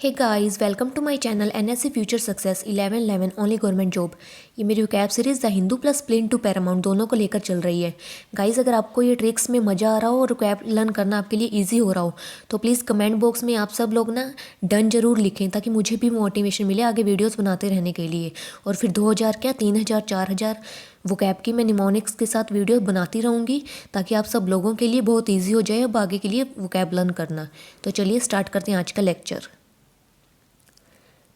Hey guys, welcome to my channel NSC future success 1111 only government job. ये मेरी cab series the Hindu plus plain to Paramount दोनों को लेकर चल रही है। गाइस, अगर आपको ये ट्रिक्स में मज़ा आ रहा हो और कैब लर्न करना आपके लिए इजी हो रहा हो तो प्लीज़ कमेंट बॉक्स में आप सब लोग ना डन जरूर लिखें, ताकि मुझे भी मोटिवेशन मिले आगे वीडियोज़ बनाते रहने के लिए। और फिर 2000 क्या 3000 4000 वो कैब की मैं निमोनिक्स के साथ वीडियो बनाती रहूँगी, ताकि आप सब लोगों के लिए बहुत ईजी हो जाए अब आगे के लिए वो कैब लर्न करना। तो चलिए स्टार्ट करते हैं आज का लेक्चर।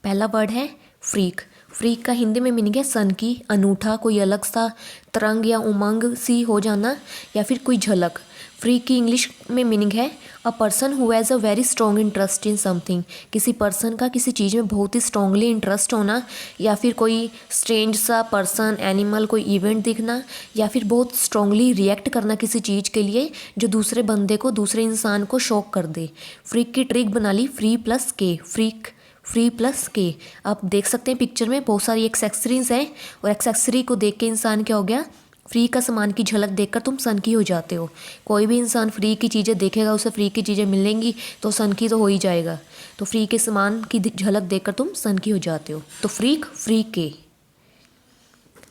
पहला वर्ड है फ्रीक। फ्रीक का हिंदी में मीनिंग है सन की, अनूठा, कोई अलग सा, तरंग या उमंग सी हो जाना या फिर कोई झलक। फ्रीक की इंग्लिश में मीनिंग है a person who has a very strong interest in something. किसी पर्सन का किसी चीज़ में बहुत ही स्ट्रॉन्गली इंटरेस्ट होना, या फिर कोई स्ट्रेंज सा पर्सन, एनिमल, कोई इवेंट दिखना, या फिर बहुत स्ट्रॉन्गली रिएक्ट करना किसी चीज़ के लिए जो दूसरे बंदे को, दूसरे इंसान को शॉक कर दे। फ्रीक की ट्रिक बना ली फ्री प्लस के, फ्रीक फ्री प्लस के। आप देख सकते हैं पिक्चर में बहुत सारी एक्सेसरीज हैं, और एक्सेसरी को देख के इंसान क्या हो गया, फ्री का सामान की झलक देखकर तुम सन की हो जाते हो। कोई भी इंसान फ्री की चीज़ें देखेगा, उसे फ्री की चीज़ें मिलेंगी तो सन की तो हो ही जाएगा। तो फ्री के सामान की झलक देखकर तुम सन की हो जाते हो। तो फ्रीक फ्री के।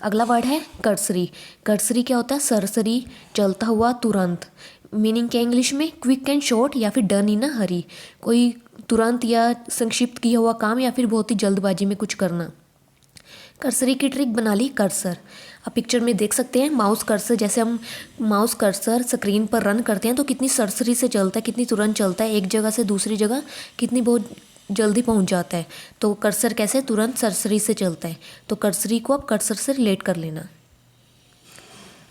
अगला वर्ड है कर्सरी। कर्सरी क्या होता है, सरसरी, चलता हुआ, तुरंत। मीनिंग क्या इंग्लिश में, क्विक एंड शॉर्ट या फिर डन इन अ हरी। कोई तुरंत या संक्षिप्त किया हुआ काम या फिर बहुत ही जल्दबाजी में कुछ करना। कर्सरी की ट्रिक बना ली कर्सर। आप पिक्चर में देख सकते हैं माउस कर्सर, जैसे हम माउस कर्सर स्क्रीन पर रन करते हैं तो कितनी सरसरी से चलता है, कितनी तुरंत चलता है, एक जगह से दूसरी जगह कितनी बहुत जल्दी पहुंच जाता है। तो कर्सर कैसे तुरंत सरसरी से चलता है, तो कर्सरी को आप कर्सर से रिलेट कर लेना।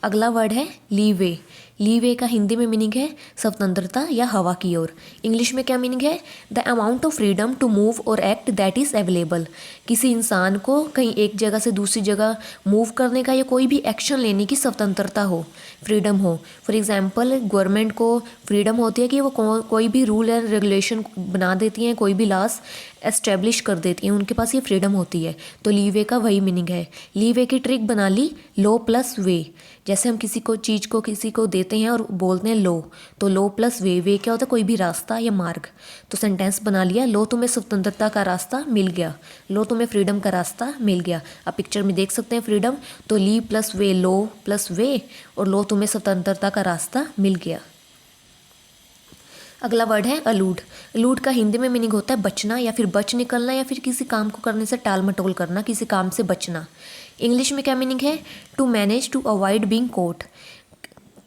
अगला वर्ड है लीवे। लीवे का हिंदी में मीनिंग है स्वतंत्रता या हवा की ओर। इंग्लिश में क्या मीनिंग है, the amount of freedom to move और एक्ट दैट इज़ अवेलेबल। किसी इंसान को कहीं एक जगह से दूसरी जगह मूव करने का या कोई भी एक्शन लेने की स्वतंत्रता हो, फ्रीडम हो। फॉर एग्जांपल गवर्नमेंट को फ्रीडम होती है कि वो कोई भी रूल एंड रेगुलेशन बना देती हैं, कोई भी लॉस एस्टेब्लिश कर देती हैं, उनके पास ये फ्रीडम होती है। तो लीवे का वही मीनिंग है। लीवे की ट्रिक बना ली लो प्लस वे। जैसे हम किसी को चीज़ को किसी को देते हैं और बोलते हैं लो, तो लो प्लस वे, वे क्या होता है, कोई भी रास्ता या मार्ग। तो सेंटेंस बना लिया, लो तुम्हें स्वतंत्रता का रास्ता मिल गया, लो तुम्हें फ्रीडम का रास्ता मिल गया। आप पिक्चर में देख सकते हैं फ्रीडम, तो ली प्लस वे, लो प्लस वे, और लो तुम्हें स्वतंत्रता का रास्ता मिल गया। अगला वर्ड है अलूड। अलूड का हिंदी में मीनिंग होता है बचना या फिर बच निकलना, या फिर किसी काम को करने से टाल मटोल करना, किसी काम से बचना। इंग्लिश में क्या मीनिंग है, to manage to avoid being caught,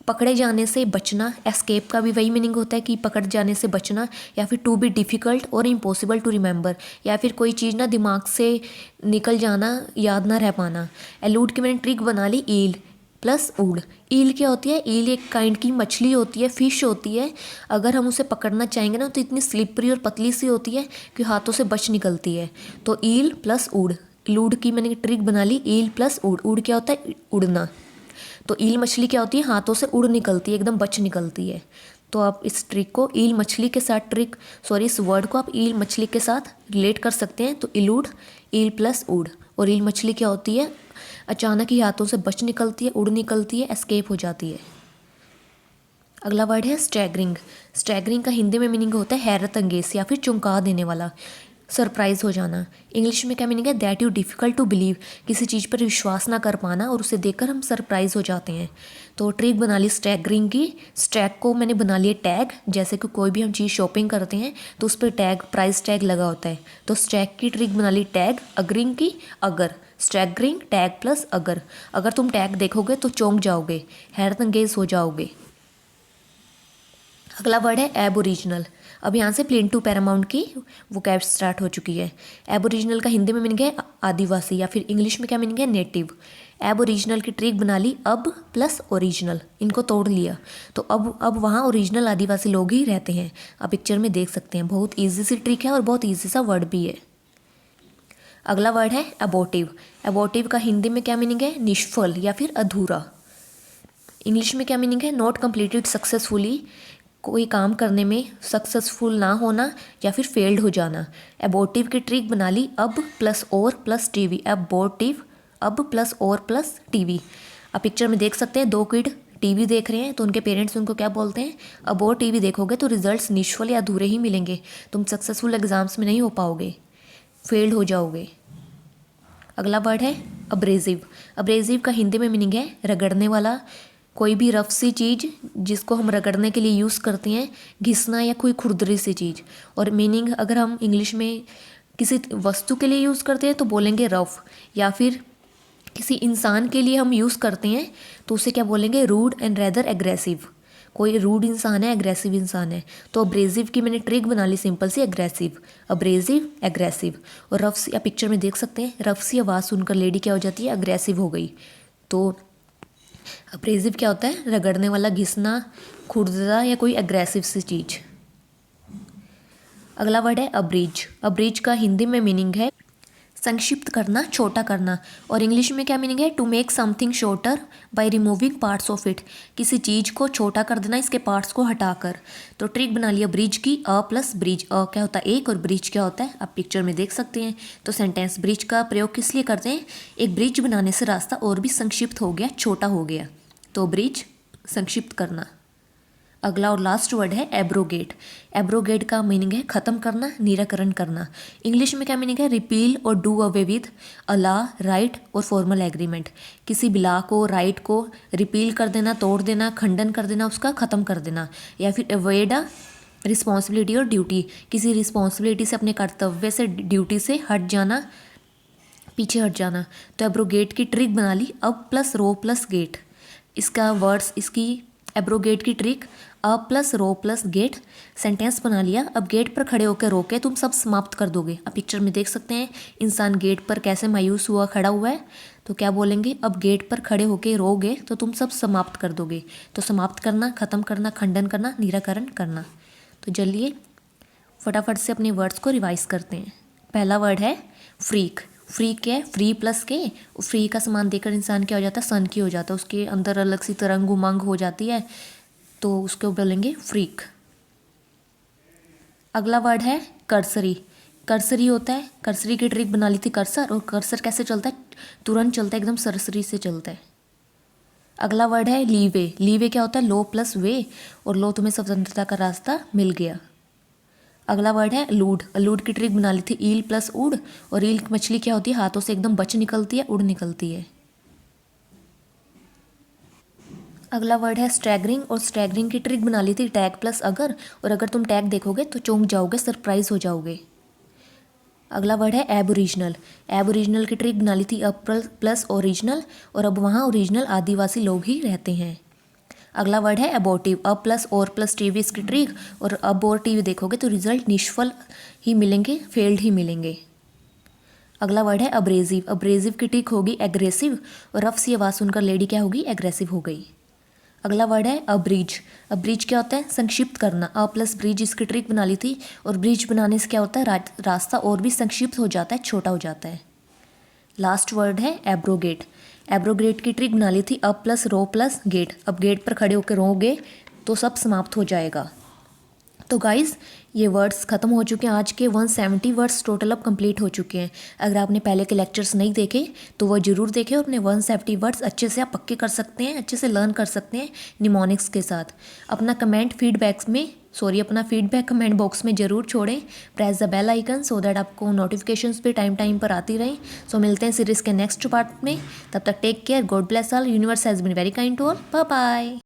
पकड़े जाने से बचना। एस्केप का भी वही मीनिंग होता है कि पकड़ जाने से बचना, या फिर टू बी डिफ़िकल्ट और इम्पॉसिबल टू रिमेंबर, या फिर कोई चीज़ ना दिमाग से निकल जाना, याद ना रह पाना। एलूड की मैंने ट्रिक बना ली ईल प्लस उड़। ईल क्या होती है, ईल एक काइंड की मछली होती है, फिश होती है। अगर हम उसे पकड़ना चाहेंगे ना तो इतनी स्लिपरी और पतली सी होती है कि हाथों से बच निकलती है। तो ईल प्लस उड़। लूड की मैंने ट्रिक बना ली ईल प्लस उड़। उड़ क्या होता है, उड़ना। तो ईल मछली क्या होती है, हाथों से उड़ निकलती है, एकदम बच निकलती है। तो आप इस ट्रिक को ईल मछली के साथ इस वर्ड को आप ईल मछली के साथ रिलेट कर सकते हैं। तो इलूड, ईल प्लस उड़। और ईल मछली क्या होती है, अचानक ही हाथों से बच निकलती है, उड़ निकलती है, एस्केप हो जाती है। अगला वर्ड है स्टैगरिंग। स्टैगरिंग का हिंदी में मीनिंग होता है हैरत अंगेज या फिर चौंका देने वाला, सरप्राइज हो जाना। इंग्लिश में क्या मीनिंग है, that you difficult to believe, किसी चीज़ पर विश्वास ना कर पाना और उसे देखकर हम सरप्राइज हो जाते हैं। तो ट्रिक बना ली स्टैगरिंग की। स्टैग को मैंने बना लिया टैग, जैसे कि कोई भी हम चीज़ शॉपिंग करते हैं तो उस पर टैग, प्राइस टैग लगा होता है। तो स्टैग की ट्रिक बना ली टैग, अग्रिंग की अगर, स्टैगरिंग टैग प्लस अगर। अगर तुम टैग देखोगे तो चौंक जाओगे, हैरत अंगेज हो जाओगे। अगला वर्ड है एबोरिजिनल। अब यहाँ से प्लेन टू पैरामाउंट की वोकैब स्टार्ट हो चुकी है। एबोरिजिनल का हिंदी में मीनिंग है आदिवासी, या फिर इंग्लिश में क्या मीनिंग है, नेटिव। एबोरिजिनल की ट्रिक बना ली अब प्लस ओरिजिनल, इनको तोड़ लिया। तो अब वहाँ ओरिजिनल आदिवासी लोग ही रहते हैं। आप पिक्चर में देख सकते हैं, बहुत ईजी सी ट्रिक है और बहुत ईजी सा वर्ड भी है। अगला वर्ड है अबॉर्टिव। अबॉर्टिव का हिंदी में क्या मीनिंग है, निष्फल या फिर अधूरा। इंग्लिश में क्या मीनिंग है, नॉट कंप्लीटेड सक्सेसफुली, कोई काम करने में सक्सेसफुल ना होना या फिर फेल्ड हो जाना। एबॉर्टिव की ट्रिक बना ली अब प्लस और प्लस टीवी। एबॉर्टिव, अब प्लस और प्लस टीवी। आप पिक्चर में देख सकते हैं दो किड टीवी देख रहे हैं तो उनके पेरेंट्स उनको क्या बोलते हैं, अब और टीवी देखोगे तो रिजल्ट्स निष्फल या अधूरे ही मिलेंगे, तुम सक्सेसफुल एग्जाम्स में नहीं हो पाओगे, फेल्ड हो जाओगे। अगला वर्ड है अब्रेजिव। अब्रेजिव का हिंदी में मीनिंग है रगड़ने वाला, कोई भी रफ सी चीज़ जिसको हम रगड़ने के लिए यूज़ करते हैं, घिसना या कोई खुरदरी सी चीज़। और मीनिंग अगर हम इंग्लिश में किसी वस्तु के लिए यूज़ करते हैं तो बोलेंगे रफ, या फिर किसी इंसान के लिए हम यूज़ करते हैं तो उसे क्या बोलेंगे, रूड एंड रेदर एग्रेसिव। कोई रूड इंसान है, एग्रेसिव इंसान है। तो अब्रेजिव की मैंने ट्रिक बना ली सिंपल सी, एग्रेसिव, अब्रेजिव, एग्रेसिव। और रफ सी, आप पिक्चर में देख सकते हैं, रफ सी आवाज़ सुनकर लेडी क्या हो जाती है, अग्रेसिव हो गई। तो अब्रेजिव क्या होता है, रगड़ने वाला, घिसना, खुरदरा या कोई एग्रेसिव सी चीज़। अगला वर्ड है अब्रीज। अब्रीज का हिंदी में मीनिंग है संक्षिप्त करना, छोटा करना। और इंग्लिश में क्या मीनिंग है, to make something shorter by removing parts of it. किसी चीज़ को छोटा कर देना इसके पार्ट्स को हटाकर। तो ट्रिक बना लिया ब्रिज की, अ प्लस ब्रिज, अ क्या होता है एक और ब्रिज क्या होता है आप पिक्चर में देख सकते हैं। तो सेंटेंस ब्रिज का प्रयोग किस लिए करते हैं, एक ब्रिज बनाने से रास्ता और भी संक्षिप्त हो गया, छोटा हो गया। तो ब्रिज संक्षिप्त करना। अगला और लास्ट वर्ड है एब्रोगेट। एब्रोगेट का मीनिंग है ख़त्म करना, निराकरण करना। इंग्लिश में क्या मीनिंग है, रिपील और do away with a law, right और फॉर्मल एग्रीमेंट। किसी भी लॉ को, राइट को रिपील कर देना, तोड़ देना, खंडन कर देना, उसका ख़त्म कर देना। या फिर अवॉइड अ रिस्पॉन्सिबिलिटी और ड्यूटी, किसी रिस्पॉन्सिबिलिटी से, अपने कर्तव्य से, ड्यूटी से हट जाना, पीछे हट जाना। तो एब्रोगेट की ट्रिक बना ली, अब प्लस रो प्लस गेट। इसका वर्ड्स, इसकी एब्रोगेट की ट्रिक, अब plus row plus gate. Sentence बना लिया, अब गेट पर खड़े होकर रो के तुम सब समाप्त कर दोगे। आप पिक्चर में देख सकते हैं इंसान गेट पर कैसे मायूस हुआ खड़ा हुआ है। तो क्या बोलेंगे, अब गेट पर खड़े होकर रोगे तो तुम सब समाप्त कर दोगे। तो समाप्त करना, ख़त्म करना, खंडन करना, निराकरण करना। तो चलिए फटाफट से अपने वर्ड्स को रिवाइज करते हैं। पहला वर्ड है फ्रीक। फ्रीक क्या है, फ्री प्लस के, फ्री का सामान देकर इंसान क्या हो जाता है, सन की हो जाता है, उसके अंदर अलग सी तरंग उमंग हो जाती है, तो उसको बोलेंगे फ्रीक। अगला वर्ड है कर्सरी। कर्सरी होता है, कर्सरी की ट्रिक बना ली थी कर्सर, और कर्सर कैसे चलता है, तुरंत चलता है, एकदम सरसरी से चलता है। अगला वर्ड है लीवे। लीवे क्या होता है, लो प्लस वे, और लो तुम्हें स्वतंत्रता का रास्ता मिल गया। अगला वर्ड है अलूड। अलूड की ट्रिक बना ली थी ईल प्लस उड़, और ईल मछली क्या होती है, हाथों से एकदम बच निकलती है, उड़ निकलती है। अगला वर्ड है स्टैगरिंग, और स्टैगरिंग की ट्रिक बना ली थी टैग प्लस अगर, और अगर तुम टैग देखोगे तो चौंक जाओगे, सरप्राइज हो जाओगे। अगला वर्ड है एबोरिजिनल। एबोरिजिनल की ट्रिक बना ली थी अब प्लस ओरिजिनल, और अब वहाँ ओरिजिनल आदिवासी लोग ही रहते हैं। अगला वर्ड है अबॉर्टिव। अब प्लस और प्लस टीवी इसकी ट्रिक, और अब और टीवी देखोगे तो रिजल्ट निष्फल ही मिलेंगे, फेल्ड ही मिलेंगे। अगला वर्ड है अब्रेजिव। अब्रेजिव की ट्रिक होगी एग्रेसिव, और रफ सी आवाज़ सुनकर लेडी क्या होगी, एग्रेसिव हो गई। अगला वर्ड है अब्रिज। अब्रिज क्या होता है, संक्षिप्त करना। अ प्लस ब्रिज इसकी ट्रिक बना ली थी, और ब्रिज बनाने से क्या होता है, रास्ता और भी संक्षिप्त हो जाता है, छोटा हो जाता है। लास्ट वर्ड है एब्रोगेट। एब्रोगेट की ट्रिक बना ली थी अब प्लस रो प्लस गेट। अब गेट पर खड़े होकर रोगे तो सब समाप्त हो जाएगा। तो गाइज़ ये वर्ड्स ख़त्म हो चुके हैं, आज के 170 वर्ड्स टोटल अब कंप्लीट हो चुके हैं। अगर आपने पहले के लेक्चर्स नहीं देखे तो वह ज़रूर देखें, और अपने 170 वर्ड्स अच्छे से आप पक्के कर सकते हैं, अच्छे से लर्न कर सकते हैं निमोनिक्स के साथ। अपना फीडबैक कमेंट बॉक्स में ज़रूर छोड़ें। Press the bell icon so that आपको नोटिफिकेशंस पे टाइम पर आती रहें। सो मिलते हैं सीरीज़ के नेक्स्ट पार्ट में, तब तक take care, God bless all, universe has been very kind to all, bye bye.